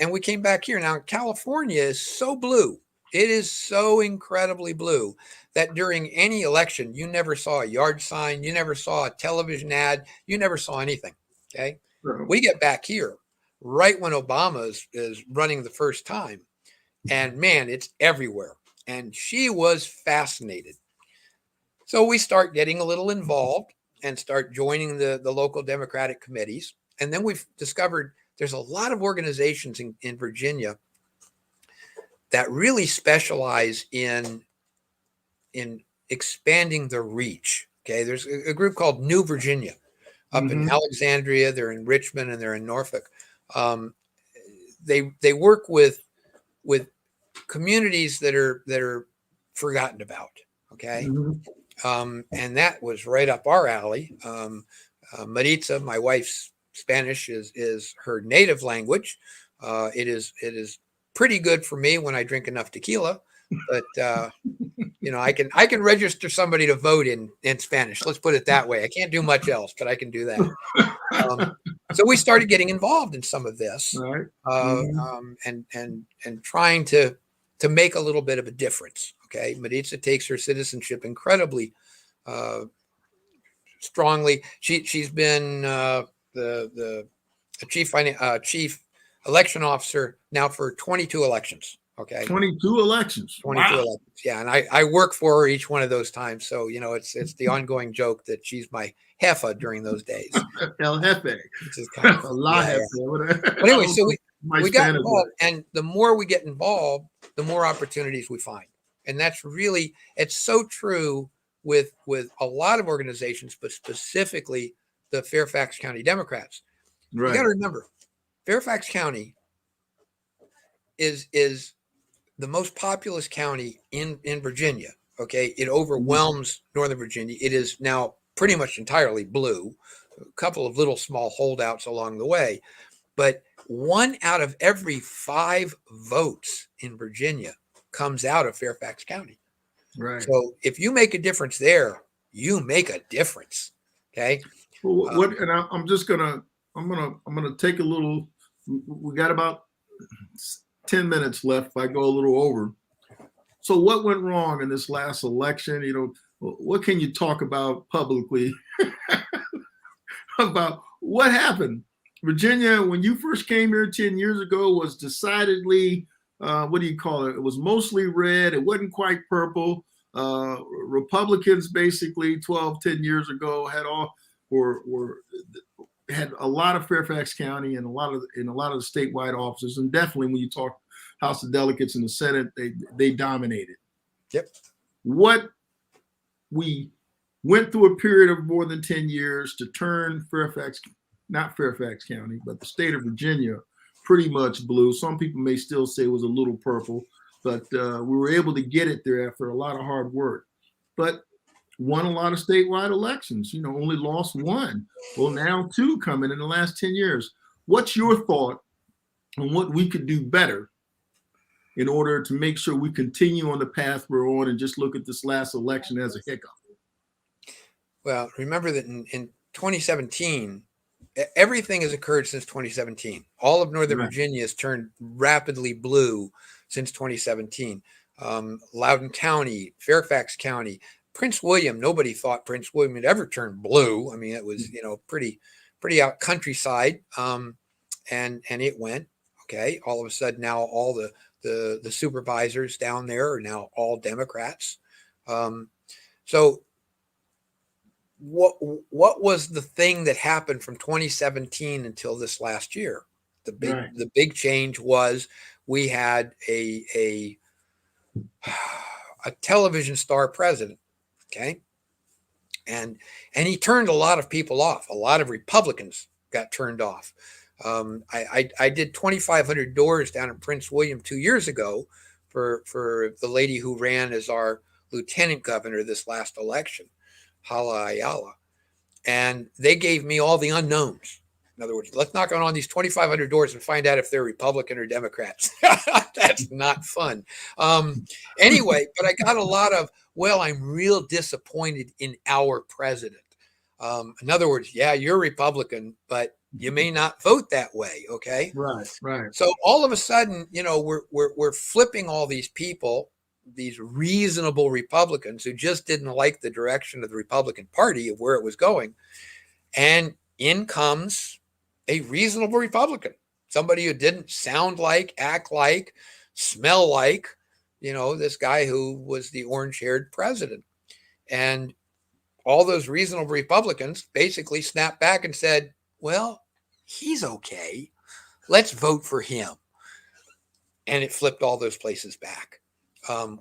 we came back here. Now, California is so blue. It is so incredibly blue that during any election, you never saw a yard sign. You never saw a television ad. You never saw anything. Okay. We get back here right when Obama is running the first time, and man, it's everywhere. And she was fascinated. So we start getting a little involved and start joining the local Democratic committees. And then we've discovered there's a lot of organizations in Virginia that really specialize in expanding the reach. Okay. There's a group called New Virginia up in Alexandria, they're in Richmond, and they're in Norfolk. They work with communities that are forgotten about. Okay. And that was right up our alley. Maritza, my wife's Spanish is her native language. It is pretty good for me when I drink enough tequila, but I can register somebody to vote in Spanish. Let's put it that way. I can't do much else, but I can do that. So we started getting involved in some of this, Right. and trying to make a little bit of a difference. Okay, Maritza takes her citizenship incredibly strongly. She's been the chief election officer now for 22 elections. Okay. 22 elections. 22 Wow. elections. Yeah. And I work for her each one of those times. So, it's the ongoing joke that she's my jefa during those days. El Jefe. Which is kind of, La yeah, Jefe. yeah. But anyway, so we got involved, and the more we get involved, the more opportunities we find. And that's really, it's so true with a lot of organizations, but specifically the Fairfax County Democrats. Right. You got to remember, Fairfax County is the most populous county in Virginia. Okay. It overwhelms Northern Virginia. It is now pretty much entirely blue, a couple of little small holdouts along the way, but 1 out of every 5 votes in Virginia comes out of Fairfax County. Right. So if you make a difference there, you make a difference. Okay. Well, and I'm gonna take a little. We got about 10 minutes left. If I go a little over. So what went wrong in this last election? What can you talk about publicly about what happened? Virginia, when you first came here 10 years ago, was decidedly, what do you call it? It was mostly red. It wasn't quite purple. Republicans basically 10 years ago had a lot of Fairfax County and a lot of the statewide offices, and definitely when you talk House of Delegates in the Senate, they dominated. Yep. What we went through a period of more than 10 years to turn not Fairfax County, but the state of Virginia, pretty much blue. Some people may still say it was a little purple, but we were able to get it there after a lot of hard work. But won a lot of statewide elections, only lost 1. Well, now 2 coming in the last 10 years. What's your thought on what we could do better in order to make sure we continue on the path we're on and just look at this last election as a hiccup? Well, remember that in 2017, everything has occurred since 2017. All of Northern Virginia has turned rapidly blue since 2017. Loudoun County, Fairfax County, Prince William, nobody thought Prince William had ever turned blue. I mean, it was, pretty out countryside. And it went, okay. All of a sudden now all the supervisors down there are now all Democrats. So what was the thing that happened from 2017 until this last year? The big change was we had a television star president. Okay. And he turned a lot of people off. A lot of Republicans got turned off. I did 2,500 doors down in Prince William 2 years ago for the lady who ran as our lieutenant governor this last election, Hala Ayala. And they gave me all the unknowns. In other words, let's knock on these 2,500 doors and find out if they're Republican or Democrats. That's not fun. Anyway, but I got a lot of, I'm real disappointed in our president. In other words, yeah, you're Republican, but you may not vote that way. Okay. Right. So all of a sudden, we're flipping all these people, these reasonable Republicans who just didn't like the direction of the Republican Party of where it was going. And in comes a reasonable Republican, somebody who didn't sound like, act like, smell like, this guy who was the orange-haired president. And all those reasonable Republicans basically snapped back and said, well, he's okay. Let's vote for him. And it flipped all those places back.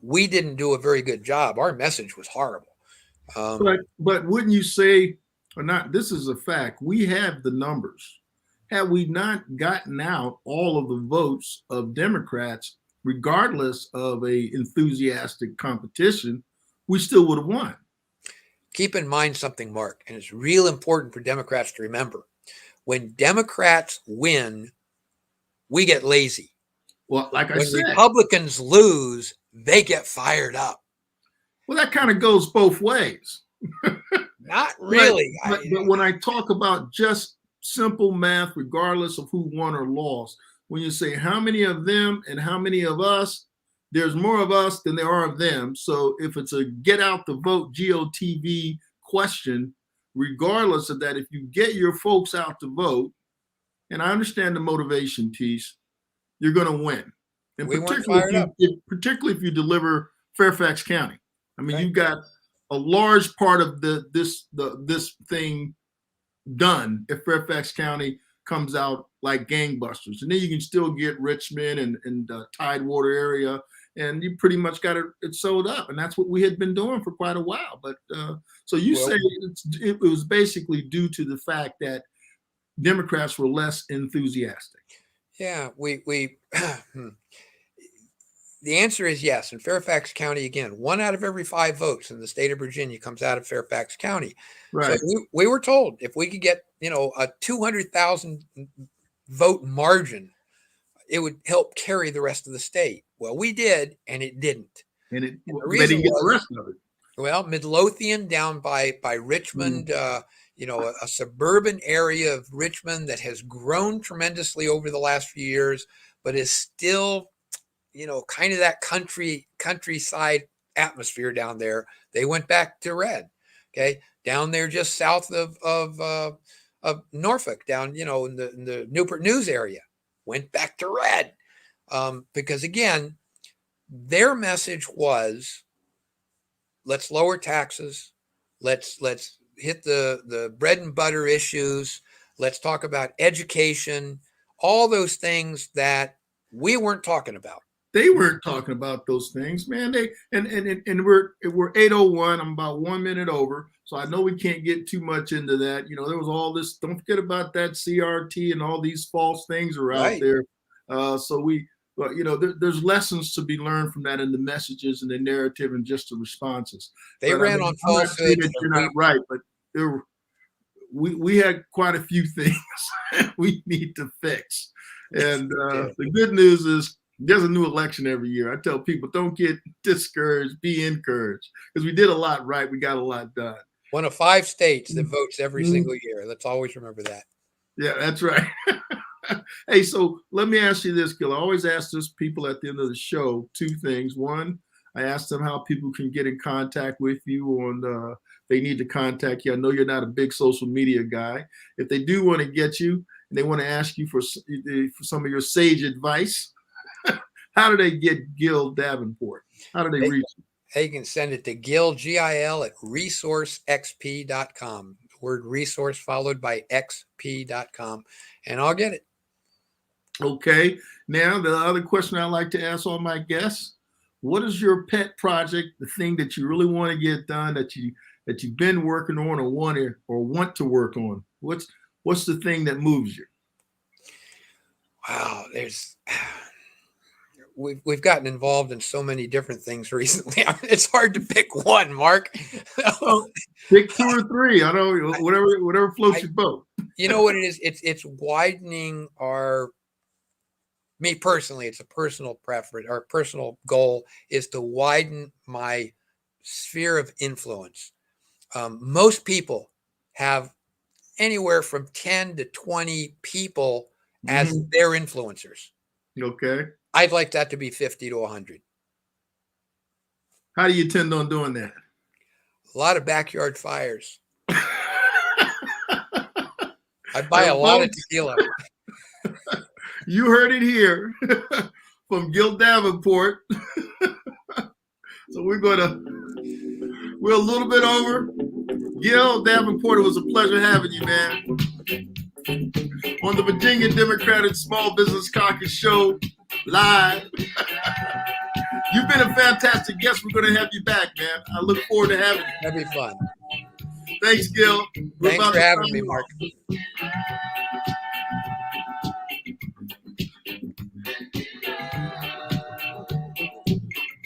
We didn't do a very good job. Our message was horrible. But wouldn't you say, or not, this is a fact, we have the numbers. Had we not gotten out all of the votes of Democrats, regardless of a enthusiastic competition, we still would have won. Keep in mind something, Mark, and it's real important for Democrats to remember. When Democrats win, we get lazy. Well, like I said, when Republicans lose, they get fired up. Well, that kind of goes both ways. Not really. But when I talk about just simple math, regardless of who won or lost, when you say how many of them and how many of us, there's more of us than there are of them. So if it's a get out the vote GOTV question, regardless of that, if you get your folks out to vote, and I understand the motivation piece, you're going to win. And particularly if you deliver Fairfax County. I mean, you've got a large part of this thing done if Fairfax County comes out like gangbusters. And then you can still get Richmond and Tidewater area, and you pretty much got it sold up. And that's what we had been doing for quite a while. But so you say it was basically due to the fact that Democrats were less enthusiastic. Yeah, we the answer is yes. In Fairfax County, again, 1 out of every 5 votes in the state of Virginia comes out of Fairfax County. Right. So we were told if we could get, a 200,000 vote margin, it would help carry the rest of the state. Well, we did, and it didn't. And they didn't get the rest of it. Well, Midlothian down by Richmond, a suburban area of Richmond that has grown tremendously over the last few years, but is still, kind of that countryside atmosphere down there. They went back to red. Okay, down there just south of Norfolk, down in the Newport News area, went back to red, because again, their message was, let's lower taxes, let's hit the bread and butter issues, let's talk about education, all those things that we weren't talking about. They weren't talking about those things, man. We're 8:01. I'm about 1 minute over, so I know we can't get too much into that. There was all this. Don't forget about that CRT and all these false things are out there. There's lessons to be learned from that in the messages and the narrative and just the responses. They ran on falsehoods. You're not right, but we had quite a few things we need to fix. And the good news is, there's a new election every year. I tell people, don't get discouraged, be encouraged, because we did a lot right. We got a lot done. One of 5 states that votes every single year. Let's always remember that. Yeah, that's right. Hey, so let me ask you this, Gil. I always ask this people at the end of the show 2 things. One, I ask them how people can get in contact with you on they need to contact you. I know you're not a big social media guy. If they do want to get you and they want to ask you for some of your sage advice, how do they get Gil Davenport? How do they reach you? They can send it to Gil, Gil, at resourcexp.com. The word resource followed by xp.com, and I'll get it. Okay. Now, the other question I like to ask all my guests, what is your pet project, the thing that you really want to get done, that you've been working on or want to work on? What's the thing that moves you? Wow, we've gotten involved in so many different things recently. It's hard to pick one, Mark. Pick 2 or 3. I don't know, whatever floats your boat. You know what it is? It's widening me personally, it's a personal preference. Our personal goal is to widen my sphere of influence. Most people have anywhere from 10 to 20 people as their influencers. Okay. I'd like that to be 50 to 100. How do you intend on doing that? A lot of backyard fires. I'd buy a lot of tequila. You heard it here from Gil Davenport. So we're a little bit over. Gil Davenport, it was a pleasure having you, man. On the Virginia Democratic Small Business Caucus Show, live. You've been a fantastic guest. We're going to have you back, man. I look forward to having you. That'd be fun. Thanks, Gil. Thanks for having me, Mark.